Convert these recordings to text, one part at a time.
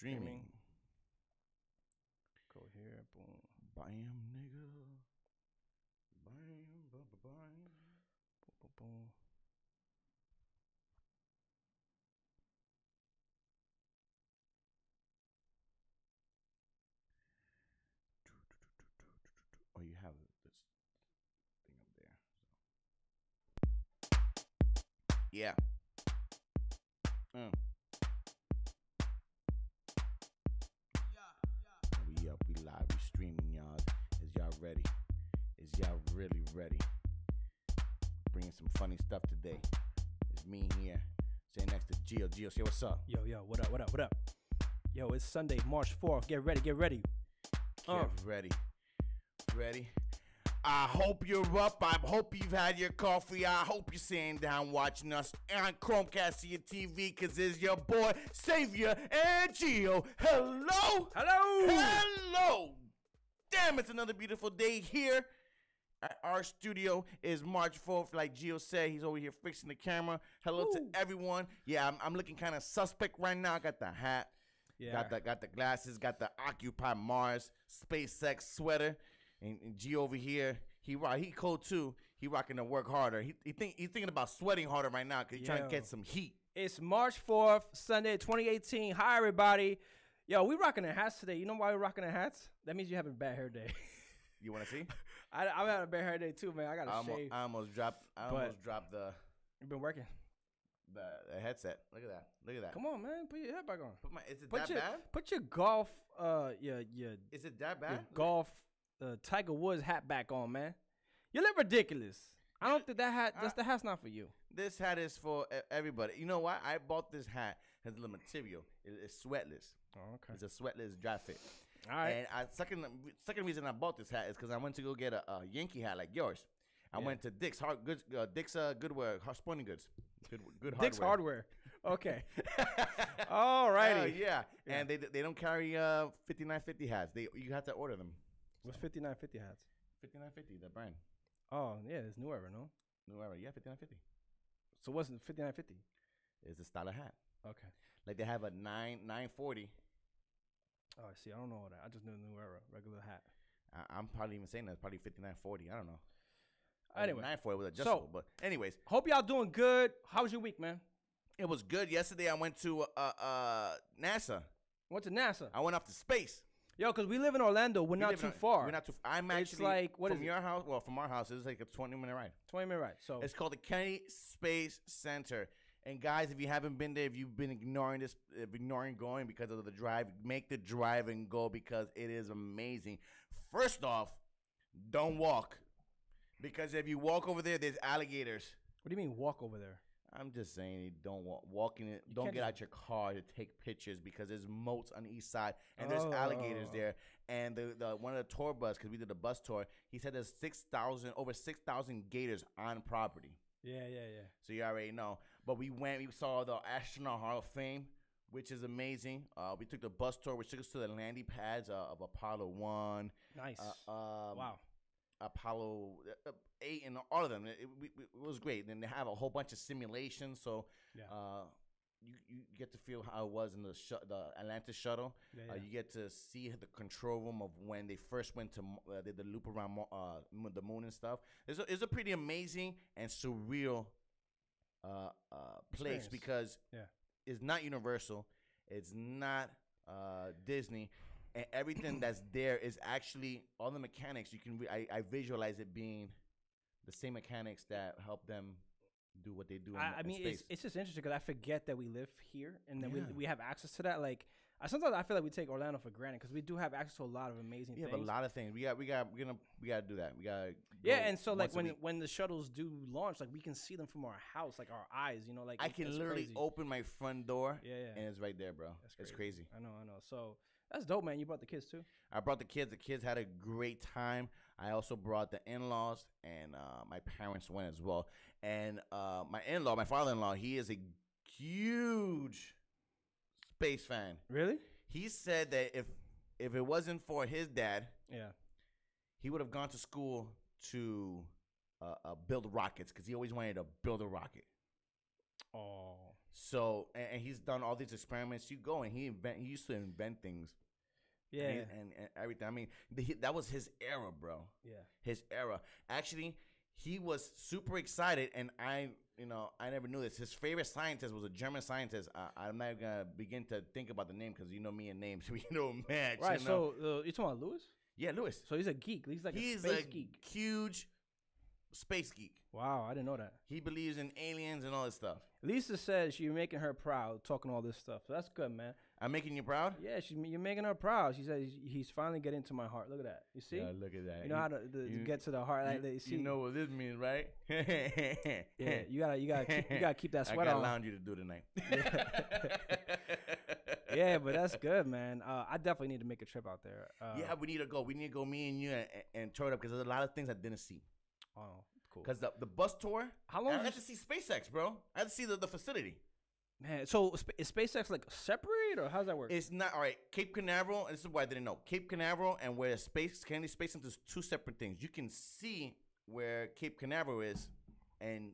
Streaming. Go here. Boom. Bam, nigga. Bam, bam, bam. Boom, boom, boom. Oh, you have this thing up there. So. Yeah. We up, we live, we streaming, y'all. Is y'all ready? Is y'all really ready? Bringing some funny stuff today. It's me here, sitting next to Gio. Gio, say what's up. Yo, what up? Yo, it's Sunday, March 4th. Get ready. Get ready. I hope you're up. I hope you've had your coffee. I hope you're sitting down watching us on Chromecast to your TV, because it's your boy, Savier and Gio. Hello. Damn, it's another beautiful day here at our studio. Is March 4th. Like Gio said, he's over here fixing the camera. Hello to everyone. Yeah, I'm looking kind of suspect right now. I got the hat. Yeah. Got the glasses. Got the Occupy Mars SpaceX sweater. And G over here, he cold too. He rocking to work harder. He's thinking about sweating harder right now because he's trying to get some heat. It's March 4th, Sunday, 2018. Hi, everybody. Yo, we rocking the hats today. You know why we're rocking the hats? That means you're having a bad hair day. You want to see? I'm having a bad hair day too, man. I got to shave. I almost dropped the. You've been working. The headset. Look at that. Come on, man. Put your head back on. Is it that bad? Put your golf. Is it that bad? Your golf. Tiger Woods hat back on, man. You look ridiculous. I don't think that hat. The hat's not for you. This hat is for everybody. You know why? I bought this hat. Has the material. It's sweatless. Oh, okay. It's a sweatless dry fit. All right. And second reason I bought this hat is because I went to go get a Yankee hat like yours. I went to Dick's Goodwear, Sporting Goods. Good Dick's Hardware. Okay. All righty. Yeah. And they don't carry 5950 hats. You have to order them. What's 5950 hats? 5950, the brand. Oh, yeah, it's New Era, no? New Era, yeah, 5950. So what's 5950? It's a style of hat. Okay. Like they have a 940. Oh, I see. I don't know that. I just know New Era, regular hat. I'm probably even saying that. It's probably 5940. I don't know. Anyway. 940 was adjustable. But anyways. Hope y'all doing good. How was your week, man? It was good. Yesterday I went to NASA. Went to NASA? I went off to space. Yo, because we live in Orlando. We're not too far. We're not too far. I'm actually, it's like, what from is your house, well, from our house, it's like a 20-minute ride. 20-minute ride. So it's called the Kennedy Space Center. And guys, if you haven't been there, if you've been ignoring going because of the drive, make the drive and go because it is amazing. First off, don't walk. Because if you walk over there, there's alligators. What do you mean walk over there? I'm just saying, don't walk in it. Don't get out your car to take pictures because there's moats on each side and there's alligators there. And the one of the tour bus, because we did a bus tour, he said there's over 6,000 gators on property. Yeah. So you already know. But we saw the Astronaut Hall of Fame, which is amazing. We took the bus tour, which took us to the landing pads of Apollo 1. Nice. Wow. Apollo 8 and all of them. It was great. Then they have a whole bunch of simulations, so you get to feel how it was in the Atlantis shuttle. Yeah. You get to see the control room of when they first went to did the loop around the moon and stuff. It's a pretty amazing and surreal place because it's not Universal, it's not Disney. And everything that's there is actually all the mechanics. You can I visualize it being the same mechanics that help them do what they do. I mean, space. It's just interesting because I forget that we live here and that we have access to that. Like sometimes I feel like we take Orlando for granted because we do have access to a lot of amazing things. Yeah, a lot of things. We got to do that. We got to. Yeah, and so like when the shuttles do launch, like we can see them from our house, like our eyes. You know, like I can literally open my front door. Yeah. And it's right there, bro. That's crazy. I know. So. That's dope, man. You brought the kids, too? I brought the kids. The kids had a great time. I also brought the in-laws, and my parents went as well. And my father-in-law, he is a huge space fan. Really? He said that if it wasn't for his dad, he would have gone to school to build rockets because he always wanted to build a rocket. Oh. So and he's done all these experiments. You go and he used to invent things. Yeah, and everything. I mean, that was his era, bro. Yeah, his era. Actually, he was super excited, and I never knew this. His favorite scientist was a German scientist. I'm not gonna begin to think about the name because you know me and names. We know match. right. You know? So you talking about Lewis? Yeah, Lewis. So he's a geek. He's like a space geek. Huge space geek. Wow, I didn't know that. He believes in aliens and all this stuff. Lisa says you're making her proud, talking all this stuff. So that's good, man. I'm making you proud? Yeah, you're making her proud. She says he's finally getting to my heart. Look at that. You see? Yeah, look at that. You know how to get to the heart. You, see? You know what this means, right? Yeah, you gotta keep that sweat on. I got allowed you to do tonight. Yeah, but that's good, man. I definitely need to make a trip out there. Yeah, we need to go. We need to go, me and you, and tour it up because there's a lot of things I didn't see. Oh, cool. Because the bus tour, how long? I had to see SpaceX, bro. I had to see the facility. Man, so is SpaceX like separate or how's that work? It's not all right. Cape Canaveral. This is why I didn't know. Cape Canaveral and where Kennedy Space Center is two separate things. You can see where Cape Canaveral is, and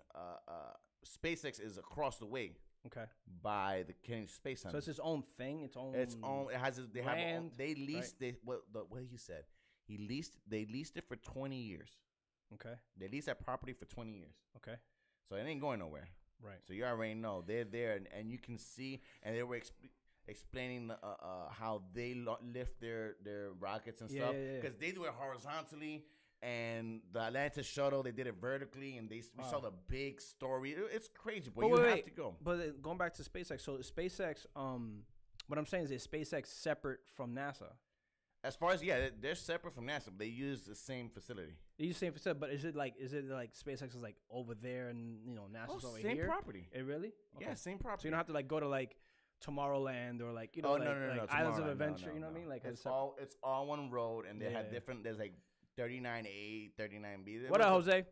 SpaceX is across the way. Okay. By the Kennedy Space Center. So it's its own thing. Its own. It has. They land, have. They leased. Right? What he said. They leased it for 20 years. Okay. They leased that property for 20 years. Okay. So it ain't going nowhere. Right. So you already know they're there, and you can see, and they were explaining how they lift their rockets and stuff because they do it horizontally, and the Atlantis shuttle they did it vertically, and we saw the big story. It's crazy, but you have to go. But going back to SpaceX, so SpaceX, what I'm saying is SpaceX separate from NASA? As far as they're separate from NASA, but they use the same facility. They use the same facility, but is it like SpaceX is like over there and NASA's over here? Same property. It really? Okay. Yeah, same property. So you don't have to like go to like Tomorrowland or like no, Islands of Adventure. You know what I mean? Like it's all one road, and they have different. There's like 39A, 39B. What up, Jose?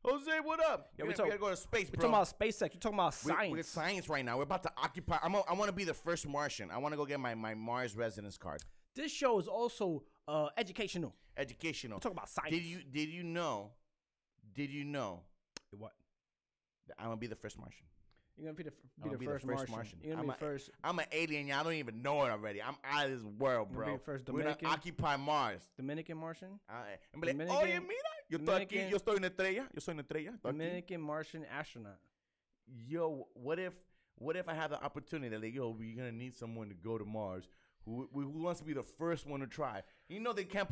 Jose, what up? Yeah, we gotta go to space, bro. We're talking about SpaceX. You're talking about science. We're science right now. We're about to occupy. I want to be the first Martian. I want to go get my Mars residence card. This show is also educational. Educational. We're talking about science. Did you know? What? That I'm gonna be the first Martian. You're gonna be the first Martian. You're gonna be the first. I'm an alien. Y'all don't even know it already. I'm out of this world, bro. You're gonna be the first We're Dominican. gonna occupy Mars. Dominican Martian. I'm like, oye, mira, yo estoy aquí. Yo soy una estrella. Dominican Martian astronaut. Yo, what if I have the opportunity? Like, yo, we're gonna need someone to go to Mars. Who wants to be the first one to try? You know they're gonna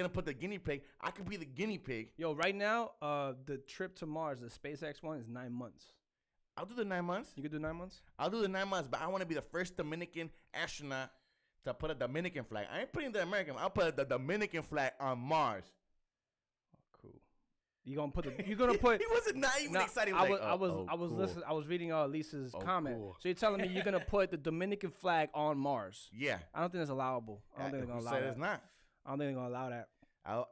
put the guinea pig. I could be the guinea pig. Yo, right now, the trip to Mars, the SpaceX one, is 9 months. I'll do the 9 months. You could do 9 months? I'll do the 9 months, but I want to be the first Dominican astronaut to put a Dominican flag. I ain't putting the American. I'll put the Dominican flag on Mars. Oh, cool. You're gonna put. He wasn't not even excited. I was listening. I was reading Lisa's comment. Cool. So you're telling me you're gonna put the Dominican flag on Mars? Yeah. I don't think that's allowable. I don't think they're gonna allow that. It's not. I don't think they're gonna allow that.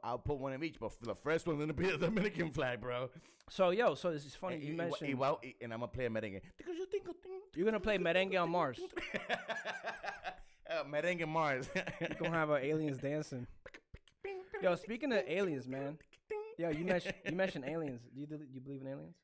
I'll put one of each, but for the first one's gonna be the Dominican flag, bro. So so this is funny. You mentioned, and I'm gonna play a merengue. You're gonna play merengue on Mars. Merengue Mars. You're gonna have aliens dancing. Yo, speaking of aliens, man. Yo, you mentioned aliens. Do you believe in aliens?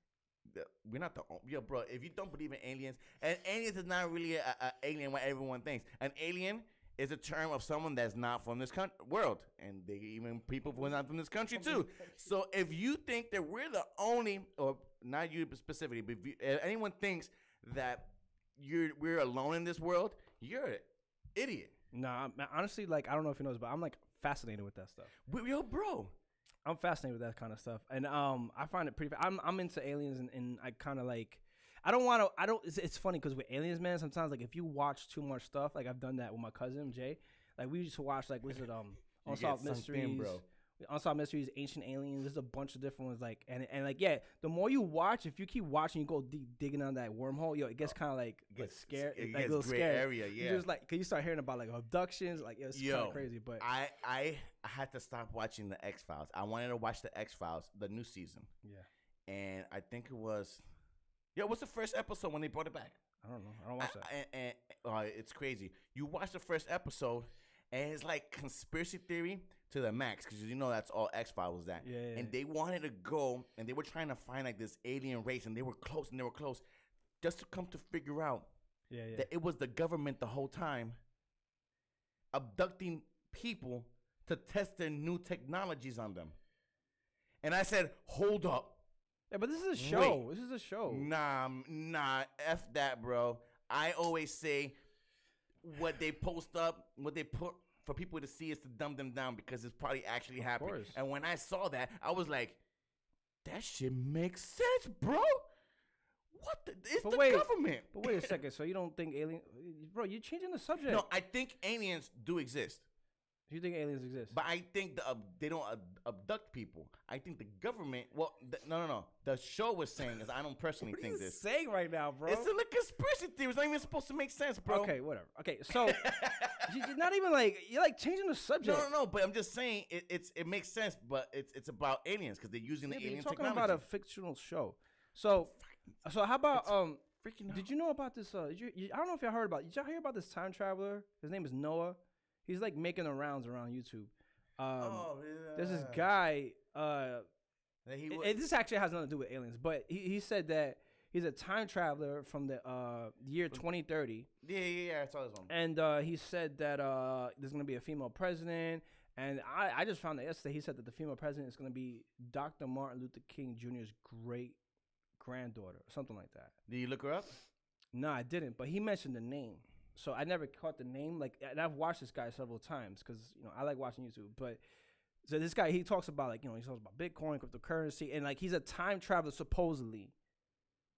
We're not bro. If you don't believe in aliens, and aliens is not really an alien what everyone thinks. An alien is a term of someone that's not from this world, and even people who are not from this country too. So if you think that we're the only, or not you specifically, but if anyone thinks that we're alone in this world, you're an idiot. Nah, honestly, like I don't know if you know this, but I'm like fascinated with that stuff. Yo, bro. I'm fascinated with that kind of stuff, and I find it pretty. I'm into aliens, and I kind of like. I don't want to. It's funny because with aliens, man, sometimes like if you watch too much stuff, like I've done that with my cousin Jay. Like we used to watch like Unsolved Mysteries, bro. Unsolved Mysteries, Ancient Aliens. There's a bunch of different ones. Like and like the more you watch, if you keep watching, you go digging on that wormhole. Yo, it gets kind of like scared. It like gets a little gray scary. area. Yeah, you just like cause you start hearing about like abductions. Like it's kind of crazy. But I had to stop watching the X-Files. I wanted to watch the X-Files, the new season. Yeah, and I think it was. Yeah, what's the first episode when they brought it back? I don't know. I don't watch that. And it's crazy. You watch the first episode, and it's like conspiracy theory to the max, because you know that's all X-Files was that. Yeah. And they wanted to go, and they were trying to find like this alien race, and they were close, just to come to figure out Yeah, yeah. that it was the government the whole time abducting people to test their new technologies on them. And I said, hold up. Yeah, but this is a show. This is a show. Nah, F that, bro. I always say what they post up, what they put for people to see is to dumb them down because it's probably actually happening. And when I saw that, I was like, that shit makes sense, bro. What the? It's the government. But wait a second. So you don't think aliens... Bro, you're changing the subject. No, I think aliens do exist. You think aliens exist? But I think they don't abduct people. I think the government... Well, no. The show was saying is I don't personally think this. What are you saying right now, bro? It's a conspiracy theory. It's not even supposed to make sense, bro. Okay, whatever. Okay, so you're not even like... You're like changing the subject. No. But I'm just saying it makes sense, but it's about aliens because they're using the alien technology. You're talking about a fictional show. So how about... Did you know about this... I don't know if y'all heard about... Did y'all hear about this time traveler? His name is Noah. He's like making the rounds around YouTube. There's this guy. This actually has nothing to do with aliens, but he said that he's a time traveler from the year 2030. Yeah, I saw this one. And he said that there's gonna be a female president. And I just found that yesterday. He said that the female president is gonna be Dr. Martin Luther King Jr.'s great granddaughter, or something like that. Did you look her up? No, I didn't. But he mentioned the name. So I never caught the name, and I've watched this guy several times because I like watching YouTube. But so this guy, he talks about he talks about Bitcoin, cryptocurrency, and he's a time traveler supposedly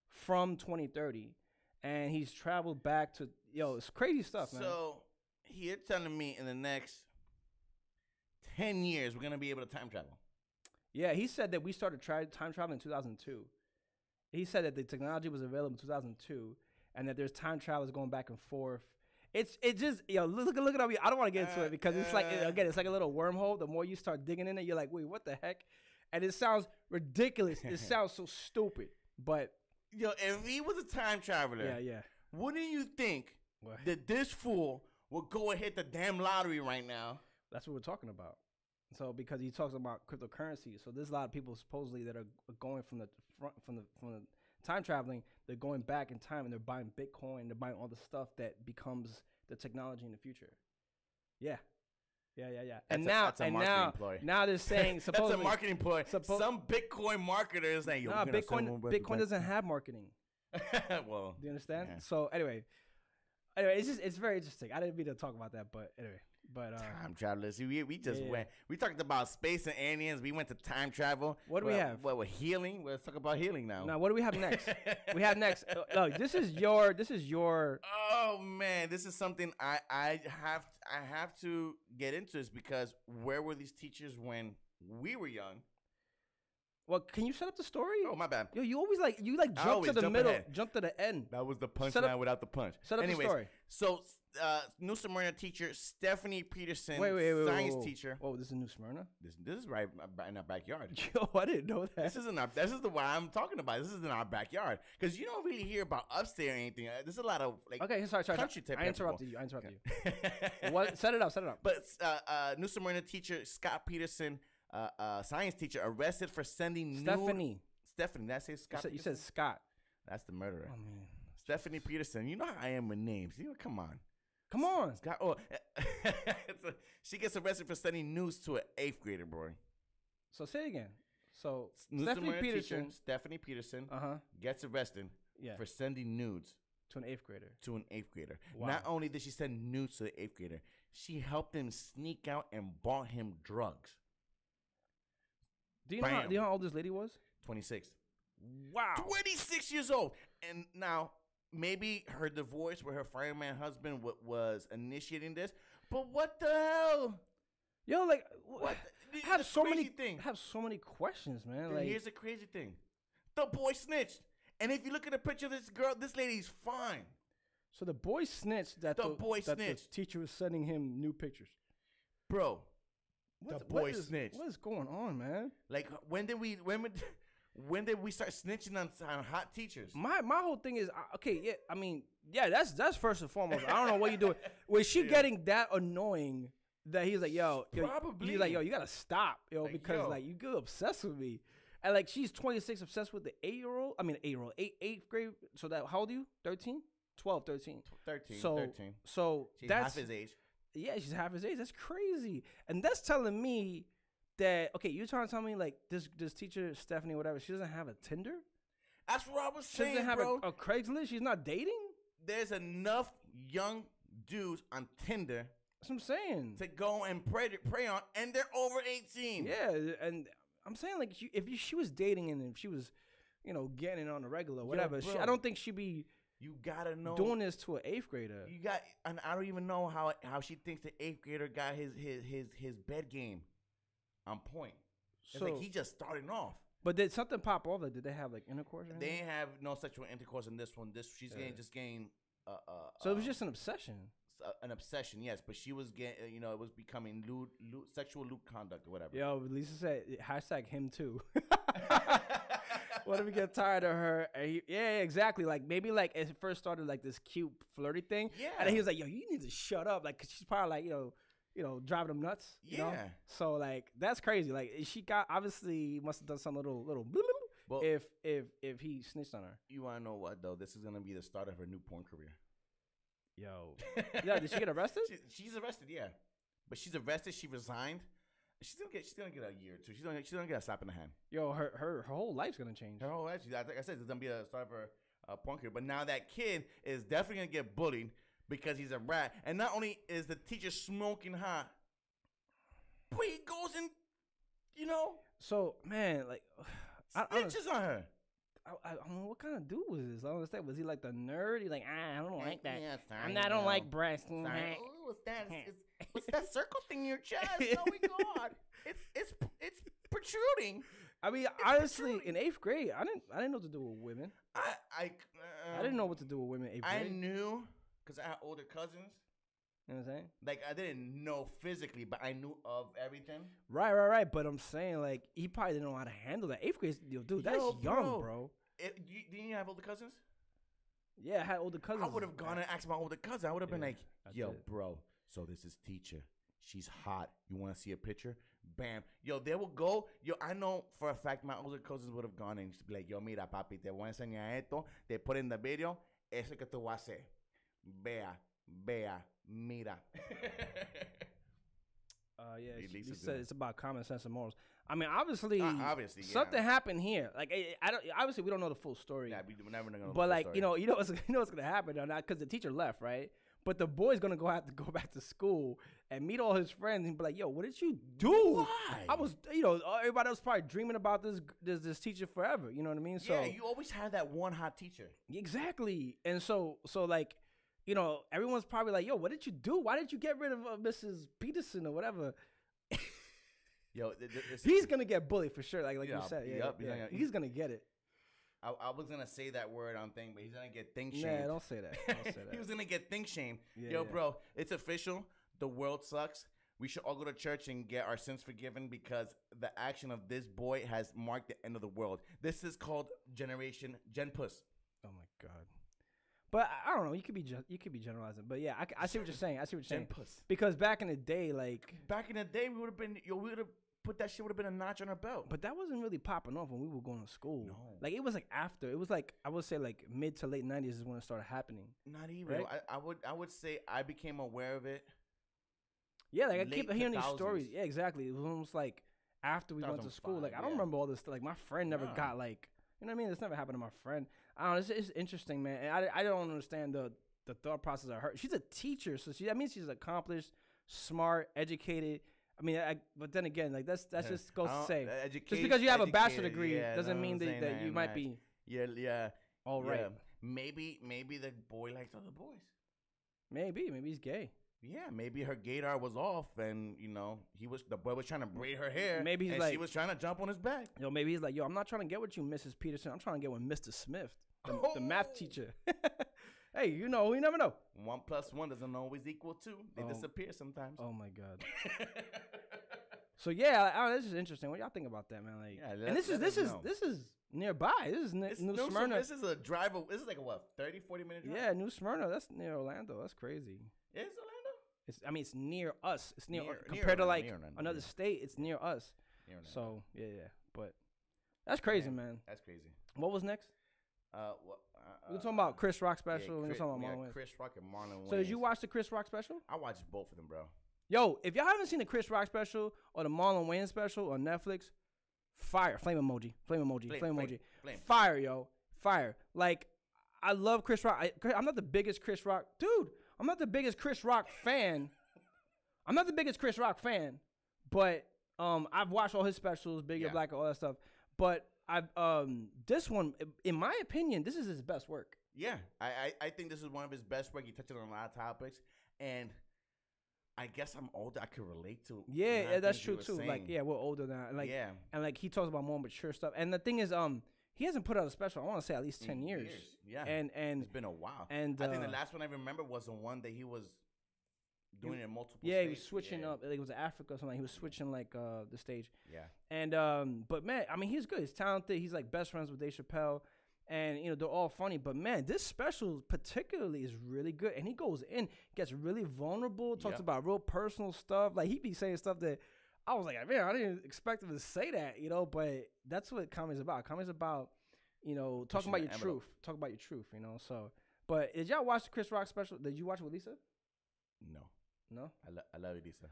from 2030, and he's traveled back to it's crazy stuff, man. So you're telling me in the next 10 years we're gonna be able to time travel? Yeah, he said that we started time traveling in 2002. He said that the technology was available in 2002. And that there's time travelers going back and forth. It just look at me. I don't want to get into it because it's like it's like a little wormhole. The more you start digging in it, you're like, wait, what the heck? And it sounds ridiculous. It sounds so stupid. But if he was a time traveler, wouldn't you think that this fool would go and hit the damn lottery right now? That's what we're talking about. So because he talks about cryptocurrency, so there's a lot of people supposedly that are going from the time traveling, they're going back in time and they're buying Bitcoin, they're buying all the stuff that becomes the technology in the future. Yeah. And now they're saying supposedly that's a marketing ploy. Some Bitcoin marketer is saying, Bitcoin doesn't have marketing. Well, do you understand? Yeah. So anyway, it's very interesting. I didn't mean to talk about that, but anyway. But time travelers. We just went. We talked about space and aliens. We went to time travel. What do we have? Well, healing. Let's talk about healing now. Now, what do we have next? This is your. Oh man, this is something I have to get into this because where were these teachers when we were young? Well, can you set up the story? Oh, my bad. Yo, you always jump to the middle, jump to the end. That was the punchline without the punch. Set up the story. So, New Smyrna teacher Stephanie Peterson, science teacher. Oh, this is New Smyrna? This is right in our backyard. Yo, I didn't know that. This is the one I'm talking about. This is in our backyard because you don't really hear about upstate or anything. There's a lot of country type. I interrupted you. What? Set it up. But New Smyrna teacher Scott Peterson. Science teacher arrested for sending Stephanie. Did I say Scott? You said Scott. That's the murderer. Oh man. Stephanie Peterson. You know how I am with names. Come on. Scott. Oh, she gets arrested for sending news to an 8th grader, boy. So say it again. So Stephanie Peterson gets arrested for sending nudes to an 8th grader. Wow. Not only did she send nudes to the 8th grader, she helped him sneak out and bought him drugs. Do you know how old this lady was? 26. Wow. 26 years old. And now, maybe her divorce with her fireman husband was initiating this. But what the hell? Yo, what? I have so many questions, man. Dude, here's the crazy thing. The boy snitched. And if you look at a picture of this girl, this lady's fine. So the boy snitched that the teacher was sending him new pictures. Bro. What is going on, man? Like, when did we start snitching on hot teachers? My whole thing is that's first and foremost. I don't know what you're doing. Was she getting that annoying that he's like, yo, probably. He's like, yo, you gotta stop, because you get obsessed with me. And like she's 26, obsessed with the 8-year-old. I mean, 8-year-old, eighth grade. So that how old are you? 13, 12, 13. 13. So 13. So She's that's half his age. Yeah, she's half his age. That's crazy. And that's telling me that okay, you're trying to tell me like this teacher Stephanie, whatever, she doesn't have a Tinder. That's what I was She saying, doesn't have bro. a Craigslist. She's not dating. There's enough young dudes on Tinder. That's what I'm saying. To go and prey on, and they're over 18. Yeah, and I'm saying like if she was dating and if she was, getting it on the regular, whatever. Bro, I don't think she'd be. You gotta know doing this to an 8th grader. And I don't even know how she thinks the 8th grader got his bed game on point. It's like he just starting off. But did something pop off? Like, did they have like intercourse? Or they didn't have no sexual intercourse in this one. She's getting. So it was just an obsession. An obsession, yes, but she was getting, it was becoming sexual lewd conduct or whatever. Yo, Lisa said #him too. What if we get tired of her? Yeah, exactly. Like maybe like it first started like this cute flirty thing. Yeah. And then he was like, "Yo, you need to shut up." Like, 'cause she's probably like, driving him nuts. You know? So like that's crazy. Like she obviously must have done some little well, if he snitched on her. You wanna know what though? This is gonna be the start of her new porn career. Yo, yeah. Did she get arrested? She's arrested, yeah. But she's arrested. She resigned. She's gonna get a year or two. She's gonna get a slap in the hand. Yo, her whole life's gonna change. Her whole life. Like I said, it's gonna be a start of her porn career. But now that kid is definitely gonna get bullied because he's a rat. And not only is the teacher smoking hot, but he goes and So man, like snitches on her. I don't know what kind of dude was this. I don't understand. Was he like the nerd? He's like, I don't like that. Yeah, sorry, I don't like breasts. Sorry. Ooh, what's that? What's that circle thing in your chest? Oh my god, it's protruding. I mean, honestly, in 8th grade, I didn't know what to do with women. I didn't know what to do with women in 8th grade. I knew because I had older cousins. You know what I'm saying? Like, I didn't know physically, but I knew of everything. Right. But I'm saying, like, he probably didn't know how to handle that. 8th grade, dude, that's young, bro. Didn't you have older cousins? Yeah, I had older cousins. I would have gone and asked my older cousin. I would have been like, yo, bro, so this is teacher. She's hot. You want to see a picture? Bam. Yo, they will go. Yo, I know for a fact my older cousins would have gone and just be like, yo, mira, papi, te voy a enseñar esto. They put in the video. Eso que tú vas a hacer. Vea, mira. Yeah, he said it's about common sense and morals. I mean, obviously, something yeah. happened here. Like, I don't. Obviously, we don't know the full story. Yeah, we're never gonna know. But the like, full story. you know what's gonna happen or not? Because the teacher left, right? But the boy's gonna have to go back to school and meet all his friends and be like, "Yo, what did you do?" Why? I was, everybody else probably dreaming about this teacher forever. You know what I mean? So yeah, you always have that one hot teacher. Exactly, and so like, everyone's probably like, "Yo, what did you do? Why did you get rid of Mrs. Peterson or whatever?" Yo, he's gonna get bullied for sure. Like you said, he's gonna get it. I was gonna say that word on thing, but he's gonna get thing shamed. Nah, don't say that. He was gonna get thing shamed. Bro, it's official. The world sucks. We should all go to church and get our sins forgiven because the action of this boy has marked the end of the world. This is called Gen Puss. Oh my god. But I don't know. You could be generalizing. But yeah, I see what you're saying. Gen Puss. Because back in the day, we would have been. We would have put that shit. Would have been a notch on our belt. But that wasn't really popping off when we were going to school. No. Like it was like after. It was like I would say like mid to late 90s is when it started happening. Not even. Right? I would say I became aware of it. Yeah, like I keep hearing these stories. Yeah, exactly. It was almost like after we went to school. Like I don't remember all this. Like my friend never got like. You know what I mean? This never happened to my friend. I don't know. It's interesting, man. And I don't understand the thought process of her. She's a teacher, so that means she's accomplished, smart, educated. I mean, but then again, like that's just goes to say, just because you have a bachelor degree doesn't mean that you might be all right. Yeah. Maybe the boy likes other boys. Maybe he's gay. Yeah, maybe her gaydar was off, and the boy was trying to braid her hair. Maybe he's she was trying to jump on his back. Yo, maybe he's like, yo, I'm not trying to get with you, Mrs. Peterson. I'm trying to get with Mr. Smith, the math teacher. Hey, you never know. 1 + 1 doesn't always equal 2. They disappear sometimes. Oh my god. So yeah, this is interesting. What y'all think about that, man? Like, and this is nearby. This is New Smyrna. This is a drive. This is like a 30-40 minute drive. Yeah, New Smyrna. That's near Orlando. That's crazy. Is Orlando? It's near us. It's near compared near to like Orlando, another state. It's near us. Near Orlando. So yeah. But That's crazy, man. That's crazy. What was next? We're talking about Chris Rock special. We're talking about Marlon Wayans. Chris Rock and Marlon Wayans. So did you watch the Chris Rock special? I watched both of them, bro. Yo, if y'all haven't seen the Chris Rock special or the Marlon Wayans special on Netflix, fire. Flame emoji. Flame emoji. Fire, yo. Fire. Like, I love Chris Rock. I'm not the biggest Chris Rock. Dude, I'm not the biggest Chris Rock fan. But I've watched all his specials, Bigger, Blacker, all that stuff. But this one, in my opinion, this is his best work. Yeah, I think this is one of his best work. He touches on a lot of topics, and I guess I'm older. I can relate to. Yeah, that's true too. Saying. Like, yeah, we're older now. Like, and like he talks about more mature stuff. And the thing is, he hasn't put out a special. I want to say at least 10 years. Yeah, and it's been a while. And I think the last one I remember was the one that he was doing it in multiple. Yeah, stages. He was switching up. Like, it was Africa or something. He was switching like the stage. Yeah. And but man, I mean, he's good. He's talented. He's like best friends with Dave Chappelle. And, they're all funny. But, man, this special particularly is really good. And he goes in, gets really vulnerable, talks about real personal stuff. Like, he be saying stuff that I was like, man, I didn't expect him to say that, But that's what comedy's about. Comedy's about, talking about your truth. Talk about your truth, So, but did y'all watch the Chris Rock special? Did you watch it with Lisa? No? I love Lisa.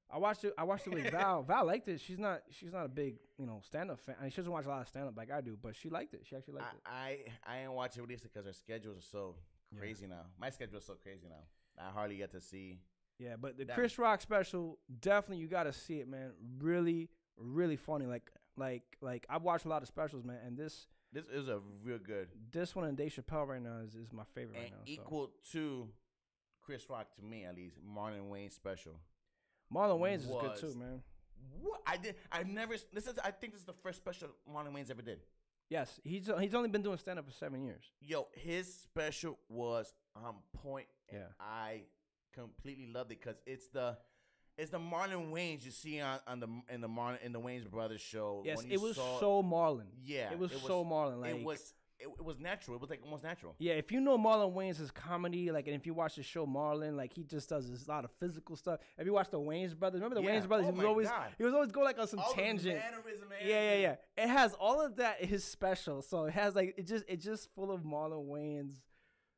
I watched it with Val. Val liked it. She's not a big, stand-up fan. I mean, she doesn't watch a lot of stand-up like I do, but she liked it. She actually liked it. I ain't watch it with Lisa because her schedules are so crazy now. My schedule is so crazy now. I hardly get to see. Yeah, but the Chris Rock special, definitely you got to see it, man. Really, really funny. Like I've watched a lot of specials, man, and this is a real good. This one and Dave Chappelle right now is my favorite right now. Equal to Chris Rock to me, at least. Marlon Wayans special. Marlon Wayans is good too, man. What I think this is the first special Marlon Wayans ever did. Yes, he's only been doing stand up for 7 years. Yo, his special was on point. Yeah, I completely loved it because it's the Marlon Wayans you see in the Wayans Brothers show. Yes, it was so Marlon. Yeah, it was so Marlon. Like, it was natural. It was like almost natural. Yeah, if you know Marlon Wayans' comedy, like, and if you watch the show Marlon, like, he just does a lot of physical stuff. If you watch the Wayans Brothers, remember the Wayans Brothers? He was always go like on some tangent. Yeah. It has all of that in his special, so it has like it's just full of Marlon Wayans'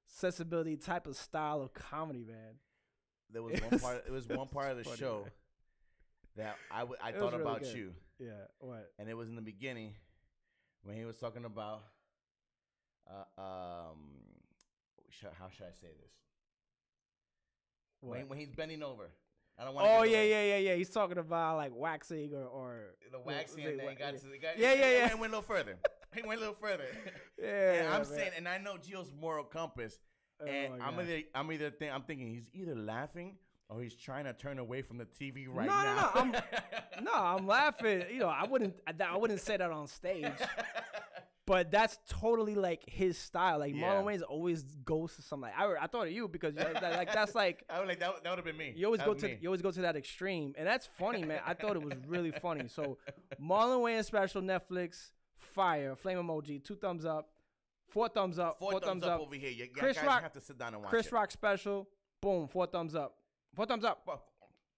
sensibility type of style of comedy, man. There was one part. It was one part of the show that I thought really about good. You. Yeah, what? And it was in the beginning when he was talking about. How should I say this? When he's bending over, I don't want. Oh yeah. He's talking about like waxing or the waxing, and then yeah. He went a little further. Yeah, I'm saying, and I know Gio's moral compass, and I'm thinking he's either laughing or he's trying to turn away from the TV now. No, I'm laughing. I wouldn't say that on stage. But that's totally like his style. Like Marlon Wayans always goes to something. I thought of you because that's like I was like that would have been me. You always go to that extreme, and that's funny, man. I thought it was really funny. So Marlon Wayans special, Netflix, fire, flame emoji, 2 thumbs up, 4 thumbs up, 4 thumbs up over here. You Chris guys Rock have to sit down and watch Chris Rock special, boom, 4 thumbs up, 4 thumbs up,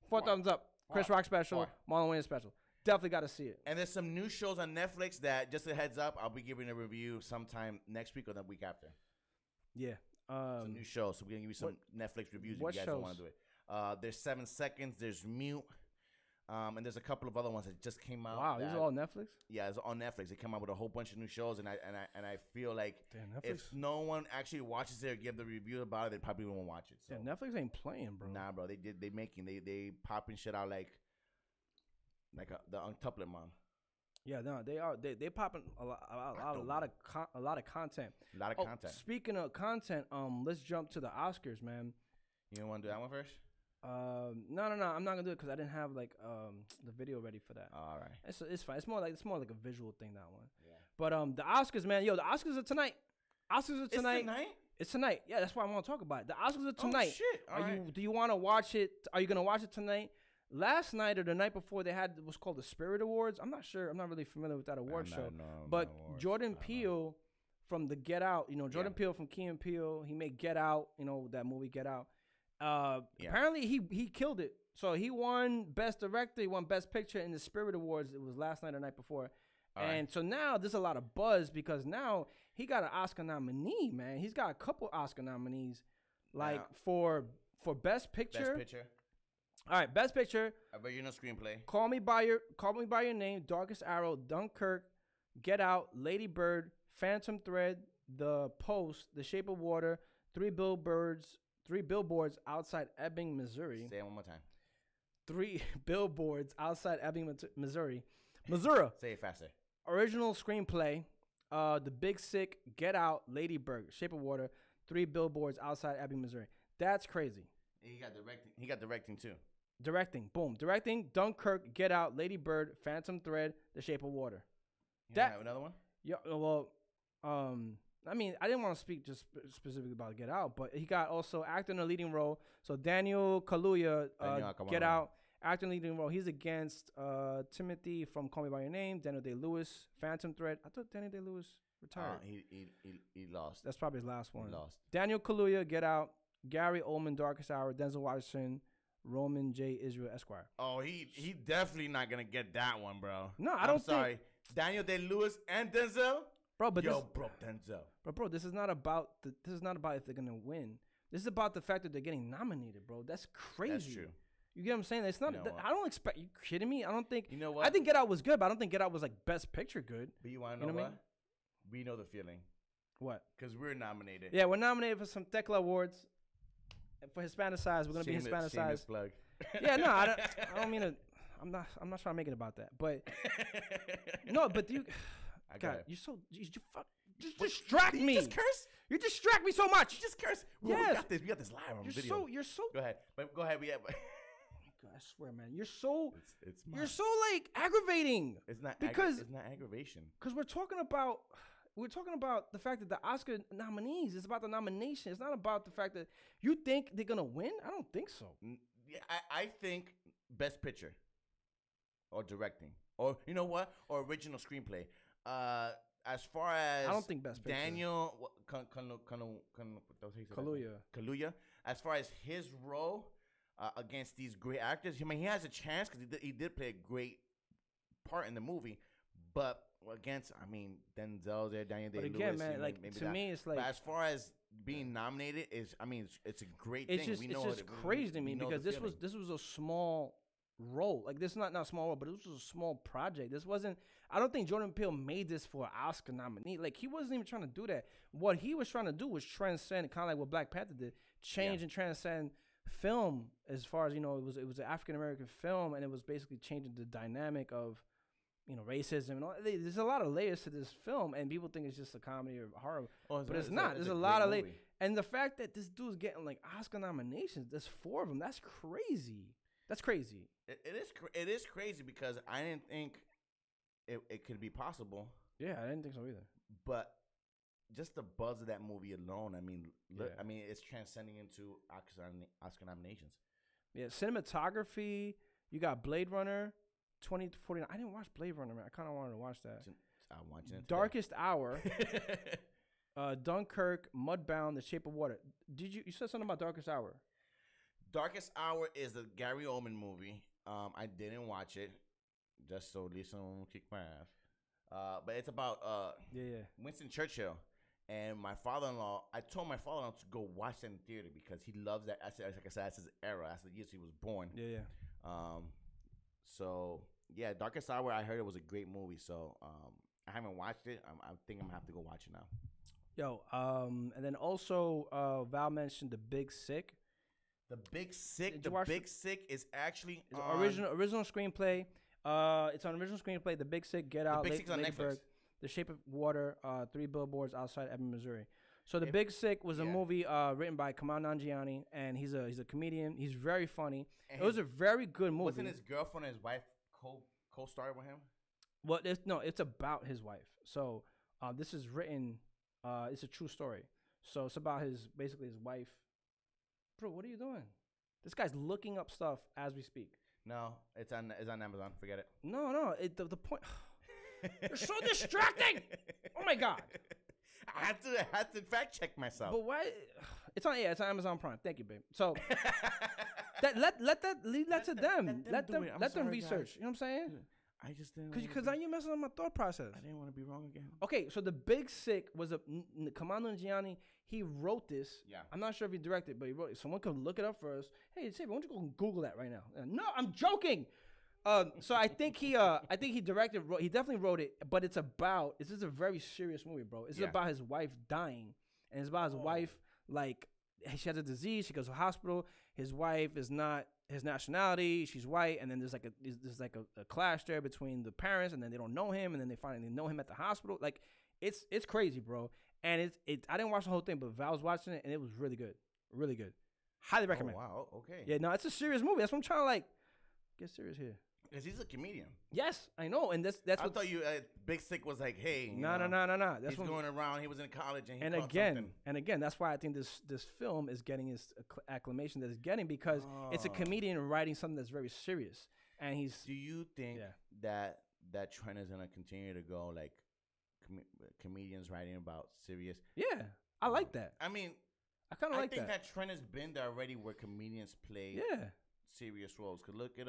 4 thumbs up. Chris Rock special, Marlon Wayans special. Definitely got to see it. And there's some new shows on Netflix that, just a heads up, I'll be giving a review sometime next week or the week after. Yeah. Some new shows. So we're going to give you some Netflix reviews if you guys don't want to do it. There's 7 Seconds. There's Mute. And there's a couple of other ones that just came out. Wow, these are all Netflix? Yeah, it's on Netflix. They come out with a whole bunch of new shows, and I feel like if no one actually watches it or give the review about it, they probably won't watch it. So. Yeah, Netflix ain't playing, bro. Nah, bro. They popping shit out like the untuplet mom. Yeah, no, they are. They popping a lot of content. A lot of content. Speaking of content, let's jump to the Oscars, man. You don't want to do that one first? No. I'm not gonna do it because I didn't have like the video ready for that. All right. It's fine. It's more like a visual thing, that one. Yeah. But the Oscars, man. Yo, the Oscars are tonight. It's tonight. It's tonight. Yeah, that's why I want to talk about it. The Oscars are tonight. Oh shit! All right. Do you want to watch it? Are you gonna watch it tonight? Last night or the night before, they had what's called the Spirit Awards. I'm not sure. I'm not really familiar with that award show. But Jordan Peele from the Get Out, Jordan Peele from Key and Peele, he made Get Out, that movie Get Out. Apparently he killed it. So he won Best Director, he won Best Picture in the Spirit Awards. It was last night or night before. And so now there's a lot of buzz because now he got an Oscar nominee, man. He's got a couple Oscar nominees, like for Best Picture. Best Picture. All right, Best Picture. Original screenplay. Call Me by Your Name, Darkest Arrow, Dunkirk, Get Out, Lady Bird, Phantom Thread, The Post, The Shape of Water, Three Billboards Outside Ebbing, Missouri. Say it one more time. 3 billboards outside Ebbing, Missouri. Missouri. Say it faster. Original screenplay. The Big Sick, Get Out, Lady Bird, Shape of Water, 3 billboards outside Ebbing, Missouri. That's crazy. He got directing too. Directing, boom. Directing, Dunkirk, Get Out, Lady Bird, Phantom Thread, The Shape of Water. Have another one? Yeah, well, I mean, I didn't want to speak just specifically about Get Out, but he got also actor in a leading role. So Daniel Kaluuya, Get Out, actor in a leading role. He's against Timothy from Call Me by Your Name, Daniel Day-Lewis, Phantom Thread. I thought Daniel Day-Lewis retired. He lost. That's probably his last one. He lost. Daniel Kaluuya, Get Out, Gary Oldman, Darkest Hour, Denzel Washington, Roman J. Israel, Esquire. Oh, he definitely not gonna get that one, bro. No, I'm sorry. Daniel Day-Lewis and Denzel. Bro, but Denzel. Bro, this is not about if they're gonna win. This is about the fact that they're getting nominated, bro. That's crazy. That's true. You get what I'm saying? It's not. I don't expect. You kidding me? I don't think. You know what? I think Get Out was good, but I don't think Get Out was like Best Picture good. But you want to know what? We know the feeling. What? Because we're nominated. Yeah, we're nominated for some Tekla Awards. And for Hispanicized, we're gonna be Hispanicized. Shameless plug. Yeah, no, I don't mean to. I'm not trying to make it about that, but no, but you. God, you distract me. You just curse. You distract me so much. You just curse. Yes. We got this live on video. You're so. Go ahead. Go ahead. God, I swear, man. You're so. You're so like aggravating. It's not aggravation. Because we're talking about the fact that the Oscar nominees is about the nomination. It's not about the fact that you think they're gonna win. I don't think so. Yeah, I think Best Picture, or directing, or you know what, or original screenplay. As far as I don't think Best Picture. Daniel Kaluuya. As far as his role against these great actors, I mean, he has a chance because he did play a great part in the movie. But against, I mean, Denzel there, Daniel Day-Lewis. But again, man, like to me, it's like. But as far as being nominated, it's a great thing. It's just crazy to me because this was a small role. Like this is not a small role, but it was a small project. This wasn't. I don't think Jordan Peele made this for an Oscar nominee. Like he wasn't even trying to do that. What he was trying to do was transcend, kind of like what Black Panther did, change and transcend film. As far as it was an African American film, and it was basically changing the dynamic of racism and all. There's a lot of layers to this film, and people think it's just a comedy or horror, but it's not. There's a lot of layers, and the fact that this dude's getting like Oscar nominations, there's 4 of them. That's crazy. That's crazy. It is crazy because I didn't think it could be possible. Yeah, I didn't think so either. But just the buzz of that movie alone, I mean, it's transcending into Oscar nominations. Yeah, cinematography. You got Blade Runner 2049. I didn't watch Blade Runner, man. I kind of wanted to watch that. I'm watching it. Darkest Hour. Dunkirk, Mudbound, The Shape of Water. You said something about Darkest Hour? Darkest Hour is a Gary Oldman movie. I didn't watch it, just so Lisa won't kick my ass. But it's about Winston Churchill. And my father-in-law, I told my father-in-law to go watch that in theater because he loves that. Like I said, that's his era. That's the years he was born. So, yeah, Darkest Hour, I heard it was a great movie. So, I haven't watched it. I think I'm going to have to go watch it now. Yo, and then also, Val mentioned The Big Sick. The Big Sick. The Big Sick is actually on original screenplay. It's on original screenplay. The Big Sick, Get Out, The Big Sick's on Netflix. The Shape of Water, 3 billboards outside Ebbing, Missouri. So The Big Sick was a movie written by Kamal Nanjiani, and he's a comedian. He's very funny. And it was a very good movie. Wasn't his girlfriend and his wife co-starred with him? Well, it's about his wife. So this is written. It's a true story. So it's about basically his wife. Bro, what are you doing? This guy's looking up stuff as we speak. No, it's on Amazon. Forget it. No. The point. You're so distracting. Oh my God. I had to fact check myself. But why? It's on Amazon Prime. Thank you, babe. So leave that to them. Let them research. Guys. You know what I'm saying? I just didn't. Because now you're messing up my thought process. I didn't want to be wrong again. Okay, so The Big Sick was Commando Gianni. He wrote this. Yeah. I'm not sure if he directed, but he wrote it. Someone could look it up for us. Hey, Savier, why don't you go and Google that right now? No, I'm joking. So I think he directed. He definitely wrote it, but this is a very serious movie, bro. It's about his wife dying, and it's about his wife, like, she has a disease. She goes to the hospital. His wife is not his nationality. She's white, and then there's a clash there between the parents, and then they don't know him, and then they finally know him at the hospital. Like, it's crazy, bro. And I didn't watch the whole thing, but Val was watching it, and it was really good, really good. Highly recommend. Oh, wow, okay. Yeah, no, it's a serious movie. That's what I'm trying to like get serious here. Because he's a comedian. Yes, I know, and that's. I thought you Big Sick was like, hey, no. He's going around. He was in college and he caught again, that's why I think this film is getting his acclamation that it's getting, because it's a comedian writing something that's very serious, and he's. Do you think that trend is gonna continue to go, like comedians writing about serious? Yeah, I like that. I mean, I kind of like that. I think that trend has been there already, where comedians play serious roles. Cause look at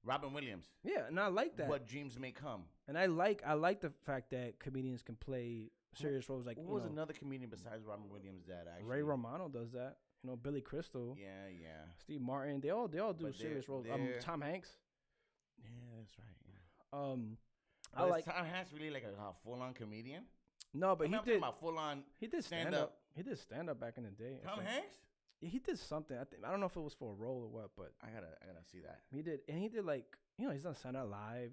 Robin Williams. Yeah, and I like that. What dreams may come. And I like the fact that comedians can play serious roles. Like, who was another comedian besides Robin Williams that actually? Ray Romano does that. Billy Crystal. Yeah. Steve Martin. They all do serious roles. Tom Hanks. Yeah, that's right. Yeah. I like Tom Hanks really like a full-on comedian? No, but he did full-on. He did stand-up. He did stand-up back in the day. Tom Hanks? Yeah, he did something. I don't know if it was for a role or what, but I gotta see that. He did, and he did, like, he's done Saturday Night Live.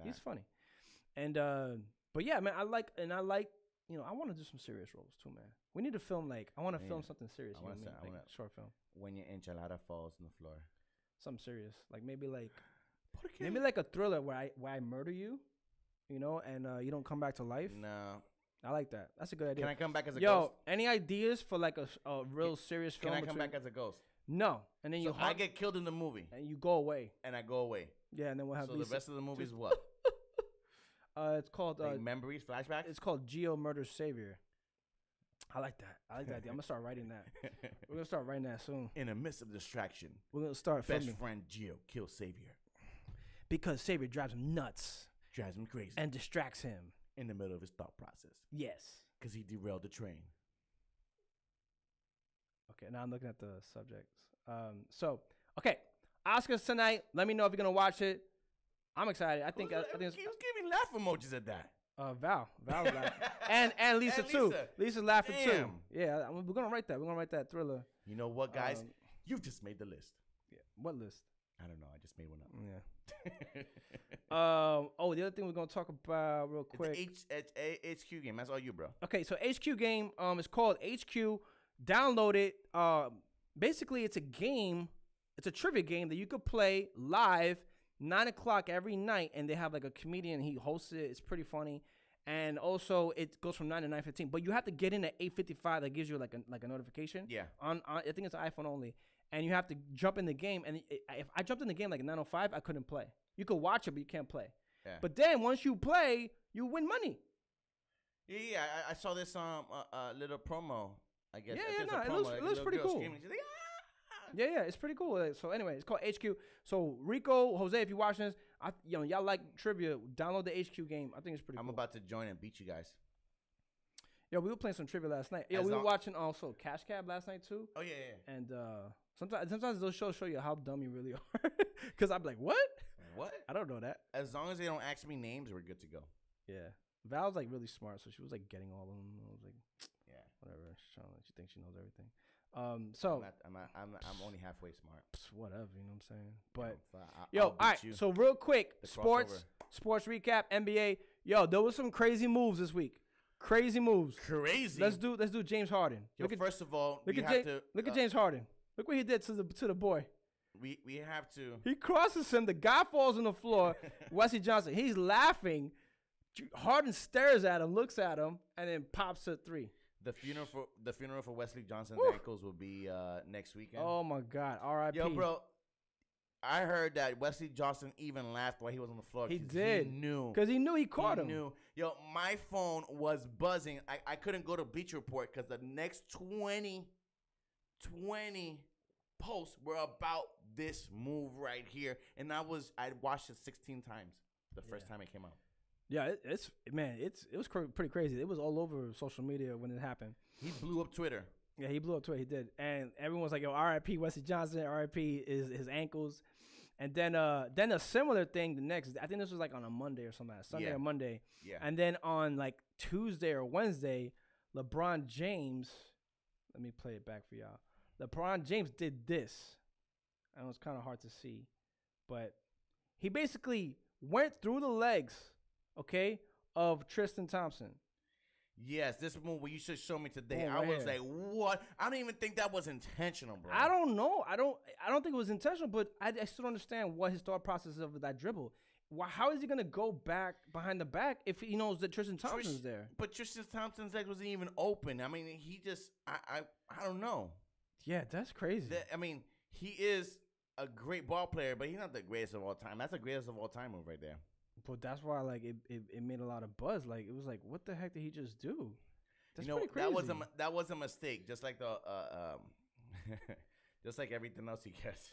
He's funny, and but yeah, man, I like, I want to do some serious roles too, man. We need to film, like, I want to film something serious. I want a short film. When your enchilada falls on the floor. Something serious, like maybe like a thriller where I murder you, and you don't come back to life. No. I like that. That's a good idea. Can I come back as a ghost? Yo, any ideas for like a real serious film? Can I come back as a ghost? No. And then I get killed in the movie. And you go away. And I go away. Yeah, and then we'll have So the rest of the movie is what? It's called like memories, flashbacks? It's called Geo Murders Savior. I like that. I like that idea. I'm gonna start writing that. We're gonna start writing that soon. In a midst of distraction, we're gonna start filming. Best friend Geo kills Savior. Because Savior drives him nuts. Drives him crazy. And distracts him. In the middle of his thought process. Yes. Because he derailed the train. Okay, now I'm looking at the subjects. Okay, Oscars tonight. Let me know if you're gonna watch it. I'm excited. I think he was giving laugh emojis at that. Val laughed. and Lisa too. Lisa's laughing too. Yeah, we're gonna write that. We're gonna write that thriller. You know what, guys? You've just made the list. Yeah. What list? I don't know. I just made one up. Yeah. The other thing we're gonna talk about real quick. It's HQ game. That's all you, bro. Okay, so HQ game. It's called HQ. Download it. Basically, it's a game. It's a trivia game that you could play live 9:00 every night, and they have like a comedian. He hosts it. It's pretty funny, and also it goes from 9 to 9:15. But you have to get in at 8:55. That gives you like a notification. Yeah. On I think it's iPhone only, and you have to jump in the game. And if I jumped in the game like at 9:05, I couldn't play. You could watch it, but you can't play. Yeah. But then once you play, you win money. Yeah, I saw this little promo. I guess. Yeah, it looks pretty cool. Like, yeah, it's pretty cool. So anyway, it's called HQ. So Rico, Jose, if you're watching this, y'all like trivia, download the HQ game. I think it's pretty cool. I'm about to join and beat you guys. Yo, we were playing some trivia last night. We were watching also Cash Cab last night too. Oh yeah. And sometimes those shows show you how dumb you really are. Because I'm like, what? I don't know that. As long as they don't ask me names, we're good to go. Yeah. Val's like really smart, so she was like getting all of them. I was like, yeah, whatever. She thinks she knows everything. I'm only halfway smart. Whatever, you know what I'm saying? But all right. So real quick, sports recap, NBA. Yo, there was some crazy moves this week. Crazy moves. Crazy. Let's do James Harden. First of all, look at James Harden. Look what he did to the boy. We have to. He crosses him. The guy falls on the floor. Wesley Johnson. He's laughing. Harden stares at him, looks at him, and then pops a three. The funeral for Wesley Johnson's ankles will be next weekend. Oh my God! R.I.P. Yo, bro. I heard that Wesley Johnson even laughed while he was on the floor. He did. He knew. Because he knew he caught him. Yo, my phone was buzzing. I couldn't go to Bleacher Report because the next 20 posts were about this move right here, and I watched it 16 times the first time it came out. Yeah, it was pretty crazy. It was all over social media when it happened. He blew up Twitter. Yeah, he blew up Twitter. He did, and everyone was like, "Yo, R.I.P. Wesley Johnson. R.I.P. is his ankles." And then a similar thing the next. I think this was like on a Monday or something, Sunday or Monday. Yeah. And then on like Tuesday or Wednesday, LeBron James. Let me play it back for y'all. LeBron James did this, and it was kind of hard to see, but he basically went through the legs, okay, of Tristan Thompson. Yes, this movie you should show me today. I was like, what? I don't even think that was intentional, bro. I don't know. I don't think it was intentional, but I still don't understand what his thought process is of that dribble. How is he gonna go back behind the back if he knows that Tristan Thompson's there? But Tristan Thompson's leg wasn't even open. I mean, he just I don't know. Yeah, that's crazy. I mean, he is a great ball player, but he's not the greatest of all time. That's the greatest of all time move right there. But that's why, like, it made a lot of buzz. Like, it was like, what the heck did he just do? That's pretty crazy. That was a mistake. Just like the just like everything else he gets.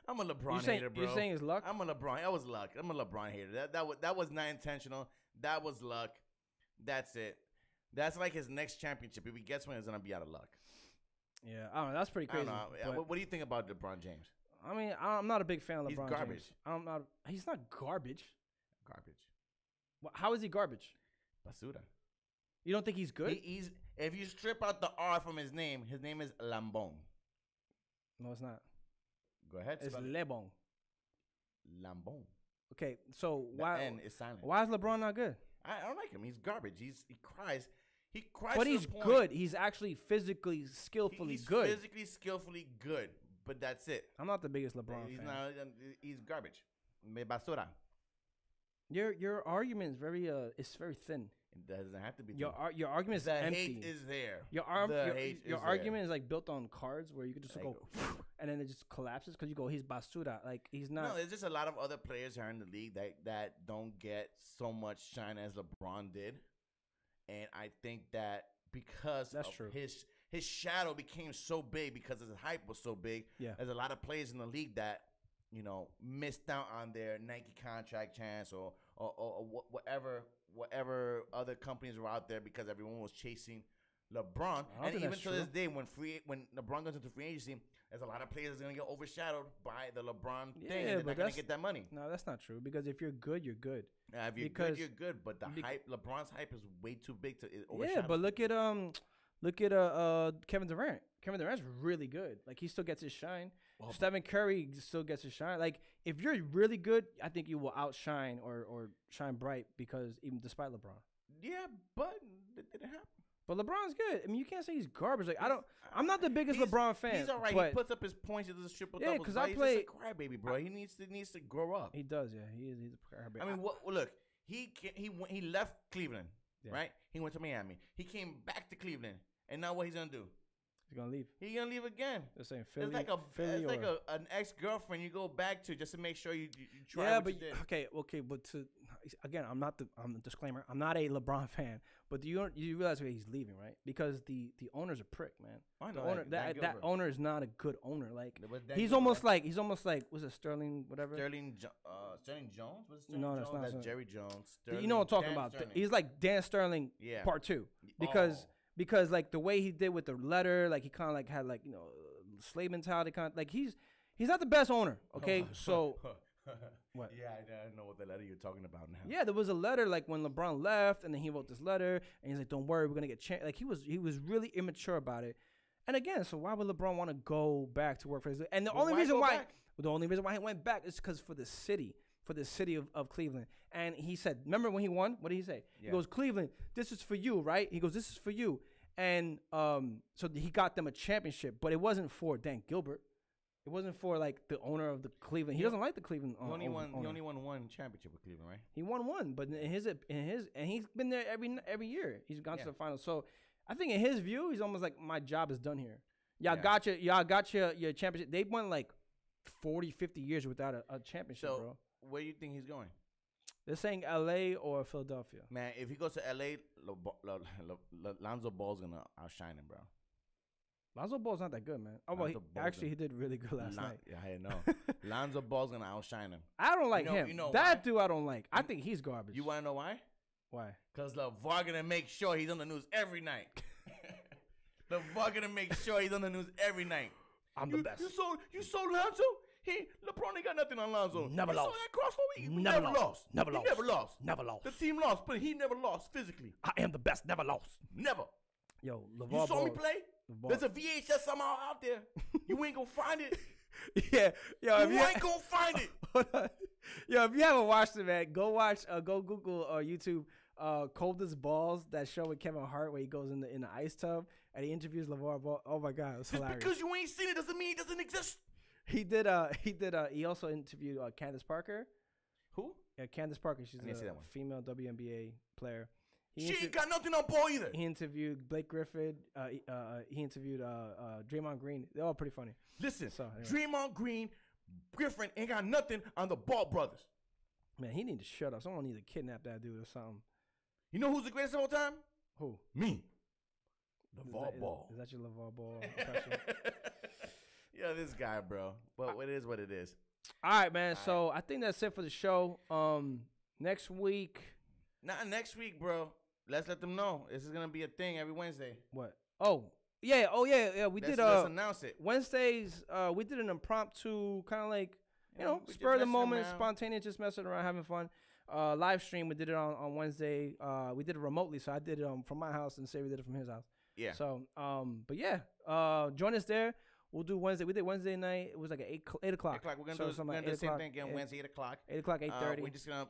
I'm a LeBron hater, bro. You're saying it's luck? I'm a LeBron. That was luck. I'm a LeBron hater. That was not intentional. That was luck. That's it. That's like his next championship. If he gets one, it's gonna be out of luck. Yeah, I don't know. That's pretty crazy. I don't know. What do you think about LeBron James? I mean, I'm not a big fan of LeBron He's garbage. James. He's not garbage. Garbage. How is he garbage? Basura. You don't think he's good? He's if you strip out the R from his name is Lambon. No, it's not. Go ahead. It's Lebon. Lambon. Okay, so the N is silent. Why is LeBron not good? I don't like him. He's garbage. He cries. He cries. But he's good. He's actually physically, skillfully good. He's physically, skillfully good. But that's it. I'm not the biggest LeBron fan. He's garbage. Me basura. Your argument is very it's very thin. It doesn't have to be. Your argument is empty. The hate is there. Your argument is like built on cards where you could just go and then it just collapses because you go he's basura. Like he's not. No, there's just a lot of other players here in the league that don't get so much shine as LeBron did, and I think that because that's true. His shadow became so big because his hype was so big. Yeah. There's a lot of players in the league that, missed out on their Nike contract chance or whatever other companies were out there because everyone was chasing LeBron. And even to this day, when LeBron goes into free agency, there's a lot of players that are going to get overshadowed by the LeBron thing. They're not going to get that money. No, that's not true because if you're good, you're good. If you're good, you're good. But the hype, LeBron's hype is way too big to overshadow. Yeah, but look at Kevin Durant. Kevin Durant's really good. Like he still gets his shine. Well, Stephen Curry still gets his shine. Like if you're really good, I think you will outshine or shine bright because even despite LeBron. Yeah, but it didn't happen. But LeBron's good. I mean, you can't say he's garbage. Like I'm not the biggest LeBron fan. He's all right. He puts up his points. He does triple doubles. Because he's just a crybaby, bro. He needs to grow up. He does. Yeah, he's a crybaby. I mean, look, he left Cleveland, right? He went to Miami. He came back to Cleveland, and now what he's gonna do? He's gonna leave. He's gonna leave again. They're saying Philly. It's like an ex-girlfriend you go back to just to make sure you try. Yeah, what but you did. okay, but again, I'm a disclaimer. I'm not a LeBron fan, but you realize where he's leaving, right? Because the owner's a prick, man. I know the owner, that owner is not a good owner. Like he's almost like was it Sterling whatever? Sterling Jones? Was it Sterling no, Jones? that's not That's Jerry Jones. You know what I'm talking about? Sterling. He's like Dan Sterling, part 2, because like the way he did with the letter, like he kind of like had like slave mentality, kind of like he's not the best owner. Okay, so what? Yeah, I know what the letter you're talking about now. Yeah, there was a letter like when LeBron left, and then he wrote this letter, and he's like, "Don't worry, we're gonna get like he was really immature about it. And again, so why would LeBron want to go back to work for his? And the only reason why he went back is because for the city of Cleveland. And he said, remember when he won? What did he say? Yeah. He goes, Cleveland, this is for you, right? He goes, this is for you. And so he got them a championship, but it wasn't for Dan Gilbert. It wasn't for like the owner of the Cleveland. He doesn't like the Cleveland. He only won one championship with Cleveland, right? He won one, but and he's been there every year. He's gone to the finals. So I think in his view, he's almost like my job is done here. Y'all got your championship. They won like 40, 50 years without a championship, bro. Where do you think he's going? They're saying L.A. or Philadelphia. Man, if he goes to L.A., Lonzo Ball's gonna outshine him, bro. Lonzo Ball's not that good, man. Oh, well, he did really good last night. Yeah, I know. Lonzo Ball's gonna outshine him. I don't like him. You know that dude I don't like. I think he's garbage. You want to know why? Why? Because LeVar gonna make sure he's on the news every night. LeVar gonna make sure he's on the news every night. I'm the best. You saw Lonzo? LeBron ain't got nothing on Lonzo. Never lost. Never lost. Never lost. Never lost. Never lost. The team lost, but he never lost physically. I am the best. Never lost. Never. Yo, LeVar You saw Ball, me play? LeVar. There's a VHS somehow out there. You ain't gonna find it. Yeah. Yo, you ain't gonna find it. Yo, if you haven't watched it, man, go watch. Go Google YouTube. Coldest Balls, that show with Kevin Hart where he goes in the ice tub and he interviews LeVar Ball. Oh my God, it was hilarious. Just because you ain't seen it doesn't mean it doesn't exist. He also interviewed Candace Parker. Who? Yeah, Candace Parker. She's a female WNBA player. She ain't got nothing on Ball either. He interviewed Blake Griffin. He interviewed Draymond Green. They're all pretty funny. Listen, so, anyway. Draymond Green, Griffin ain't got nothing on the Ball brothers. Man, he need to shut up. Someone need to kidnap that dude or something. You know who's the greatest of all time? Who? Me. LeVar Ball. Is that your LeVar Ball impression? Yeah, this guy, bro. But it is what it is. All right, man. So I think that's it for the show. Next week. Not next week, bro. Let's let them know. This is gonna be a thing every Wednesday. What? Oh yeah. Let's announce it. Wednesdays. We did an impromptu kind of like spur of the moment, spontaneous, just messing around, having fun. Live stream. We did it on Wednesday. We did it remotely, so I did it from my house, and Savier did it from his house. Yeah. So but yeah, join us there. We'll do Wednesday. We did Wednesday night. It was like at 8 o'clock. 8 o'clock. We're gonna do the same thing again. Wednesday 8 o'clock. 8 o'clock, 8:30. We're just gonna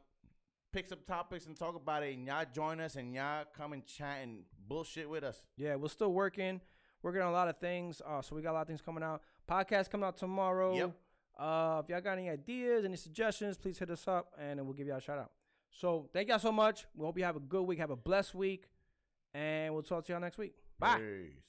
pick some topics and talk about it, and y'all join us and y'all come and chat and bullshit with us. Yeah, we're still working on a lot of things. So we got a lot of things coming out. Podcast coming out tomorrow. Yep. If y'all got any ideas, any suggestions, please hit us up and then we'll give y'all a shout out. So thank y'all so much. We hope you have a good week, have a blessed week, and we'll talk to y'all next week. Bye. Peace.